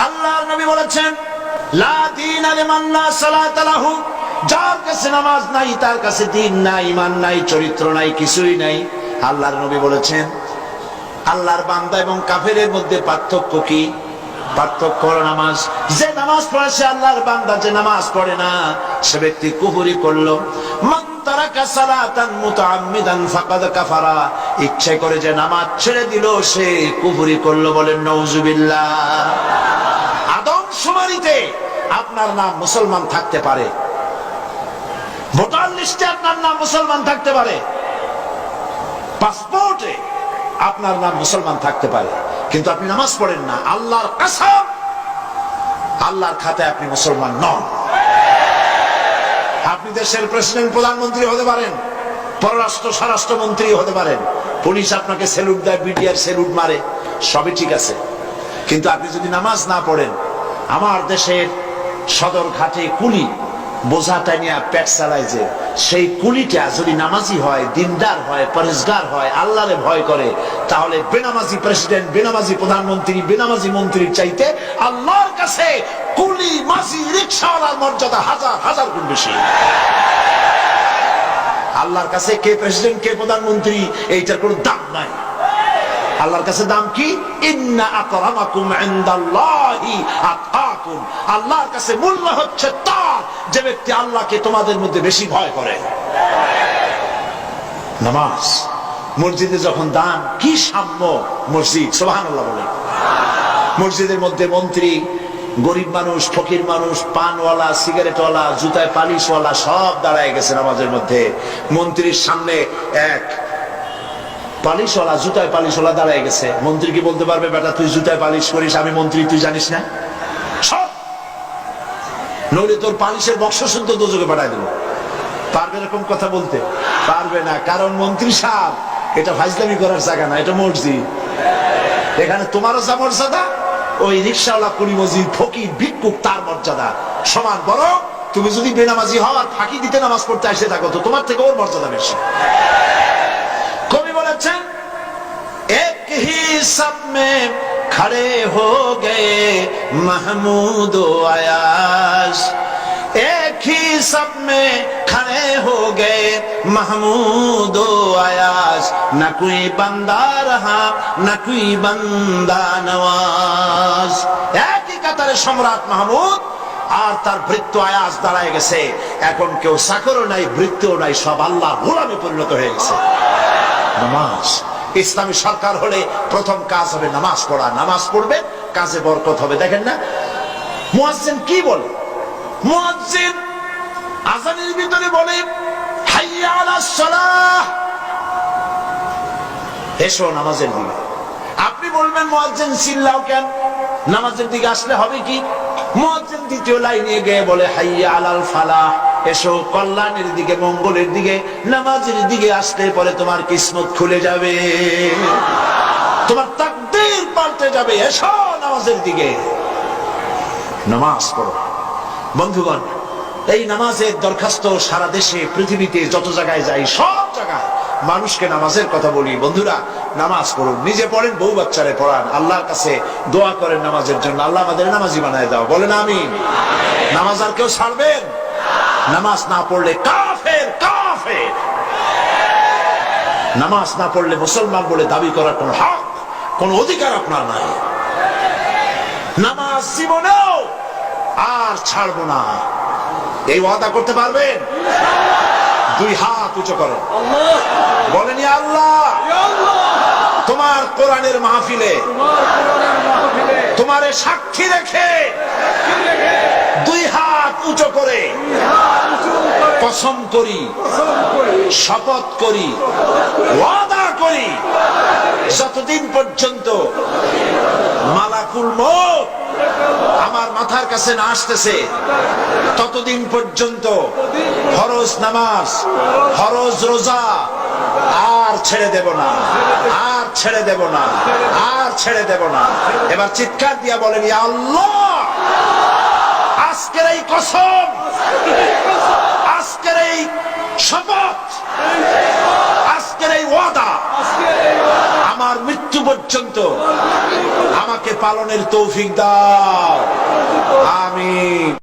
আল্লাহর নবী বলেছেন, লা দীনা লিমান লা সালাতা লাহু, যার কাছে নামাজ নাই তার কাছে দ্বীন নাই, ঈমান নাই, চরিত্র নাই, কিছুই নাই। আল্লাহর নবী বলেছেন, আল্লাহর বান্দা এবং কাফেরের মধ্যে পার্থক্য কি? পার্থক্য হলো নামাজ। যে নামাজ পড়ে সে আল্লাহর বান্দা, যে নামাজ পড়ে না সে ব্যক্তি কুফরি করলো। মান তারাকা সালাতান মুতাআম্মিদান ফাকাদ কাফারা, ইচ্ছে করে যে নামাজ ছেড়ে দিল সে কুফরি করলো। বলেন নাউজুবিল্লাহ। আদমশুমারিতে আপনার নাম মুসলমান থাকতে পারে, ভোটার লিস্টে আপনার নাম মুসলমান থাকতে পারে, পাসপোর্টে আপনার নাম মুসলমান থাকতে পারে, কিন্তু আপনি নামাজ পড়েন না। আল্লাহর কসম, আল্লাহর খাতায় আপনি মুসলমান নন। আপনি দেশের প্রেসিডেন্ট, প্রধানমন্ত্রী হতে পারেন, পররাষ্ট্র স্বরাষ্ট্র মন্ত্রী হতে পারেন, পুলিশ আপনাকে স্যালুট দেয়, বিডিআর স্যালুট মারে, সবই ঠিক আছে, কিন্তু আপনি যদি নামাজ না পড়েন, আমার দেশের সদর ঘাটে কুলি বোঝাটা নিয়ে পেট চালায়, যে সেই কুলিটা যদি নামাজি হয়, দিনদার হয়, পরেশগার হয়, আল্লাহরে ভয় করে, তাহলে বেনামাজি প্রেসিডেন্ট, বেনামাজি প্রধানমন্ত্রী, বেনামাজি মন্ত্রীর চাইতে আল্লাহর কাছে কুলি, মাঝি, রিকশাওয়ালার মর্যাদা হাজার হাজার গুণ বেশি। আল্লাহর কাছে কে প্রেসিডেন্ট, কে প্রধানমন্ত্রী, এইটার কোনো দাম নাই। আল্লাহর কাছে দাম কি? ইন্না আকরামাকুম ইনদাল্লাহি আতকাকুম। আল্লাহর কাছে মূল্য হচ্ছে তার যে ব্যক্তি আল্লাহকে তোমাদের মধ্যে বেশি ভয় করে। নামাজ, মসজিদে যখন দান, কি সাম্য মসজিদ, সুবহানাল্লাহ বলেন। মসজিদের মধ্যে মন্ত্রী, গরিব মানুষ, ফকির মানুষ, পানওয়ালা, সিগারেটওয়ালা, জুতায় পালিশওয়ালা সব দাঁড়ায় গেছে নামাজের মধ্যে। মন্ত্রীর সামনে এক পালিশওয়ালা, জুতায় পালিশওয়ালা দাঁড়ায় গেছে। মন্ত্রী কি বলতে পারবে, বেটা তুই জুতায় পালিশ করিস, আমি মন্ত্রী, তুই জানিস না? সব নইলে তোর পালিশের বক্স শুদ্ধ দোজকে পাঠায় দেবো। পারবে এরকম কথা বলতে? পারবে না, কারণ মন্ত্রী সাহেব এটা ফাইজলামি করার জায়গা না, এটা মসজিদ। এখানে তোমারও যা মর্যাদা, ওই রিকশাওয়ালা, কুলি, মসজিদ, ফকির, ভিক্ষুক তার মর্যাদা সমান। বরং তুমি যদি বেনামাজি হও আর ফাঁকি দিতে নামাজ পড়তে আসে থাকো, তো তোমার থেকে ওর মর্যাদা বেশি। কবি বলেছেন, এক হি সব মে খড়ে হো গে মাহমুদ ও আয়াস, এক হি সব মে খড়ে হো গে মাহমুদ ও আয়াস, না কোই বান্দা রহা না কোই বান্দা নওয়াজ। একই কাতারে সম্রাট মাহমুদ আর তার ভৃত্য আয়াস দাঁড়ায় গেছে। এখন কেউ চাকরও নাই, ভৃত্যও নাই, সব আল্লাহ গোলামে পরিণত হয়ে গেছে। নামাজ, ইসলামী সরকার হলে প্রথম কাজ হবে নামাজ পড়া। নামাজ পড়বে, কাজে বরকত হবে। দেখেন না মুয়াজ্জিন কি বলে? মুয়াজ্জিন আযানের ভিতরে বলে, হাইয়া আলাস সালাহ, এসো নামাজের দিকে। আপনি বলবেন মুয়াজ্জিন চিল্লাও কেন? নামাজের দিকে আসলে হবে কি? মুয়াজ্জিন দ্বিতীয় লাইনে গিয়ে বলে, হাইয়া আলাল ফালাহ, এসো কল্যাণের দিকে, মঙ্গলের দিকে। নামাজের দিকে আসলে পরে তোমার কিসমত খুলে যাবে, তোমার তাকদীর পাল্টে যাবে। এসো নামাজের দিকে, নামাজ পড়ো। বন্ধুগণ, এই নামাজের দরখাস্ত সারা দেশে, পৃথিবীতে যত জায়গায় যাই, সব জায়গায় মানুষকে নামাজের কথা বলি। বন্ধুরা, নামাজ পড়ুন, নিজে পড়েন, বউ বাচ্চারে পড়ান, আল্লাহর কাছে দোয়া করেন নামাজের জন্য, আল্লাহ আমাদের নামাজি বানায় দাও। বলেন আমিন। নামাজ আর কেউ ছাড়বেন? নামাজ না পড়লে কাফের, কাফের। নামাজ না পড়লে মুসলমান বলে দাবি করার কোন হক, কোন অধিকার আপনার নাই। নামাজ জীবনেও আর ছাড়বো না, এই ওয়াদা করতে পারবেন? দুই হাত উঁচু করেন, বলেন ইয়া আল্লাহ, তোমার কোরআনের মাহফিলে তোমারে সাক্ষী রেখে দুই হাত উঁচু করে কসম করি, শপথ করি, ওয়াদা করি, যতদিন পর্যন্ত মালাকুল মউত আমার মাথার কাছে না আসতেছে ততদিন পর্যন্ত ফরজ নামাজ, ফরজ রোজা আর ছেড়ে দেব না, আর ছেড়ে দেব না, আর ছেড়ে দেব না। এবার চিৎকার দিয়া বলেন, ইয়া আল্লাহ, আজকের এই কসম, আজকের এই শপথ, আজকের এই ওয়াদা আমার মৃত্যু মৃত্যু পর্যন্ত আমাকে পালনের তৌফিক দাও।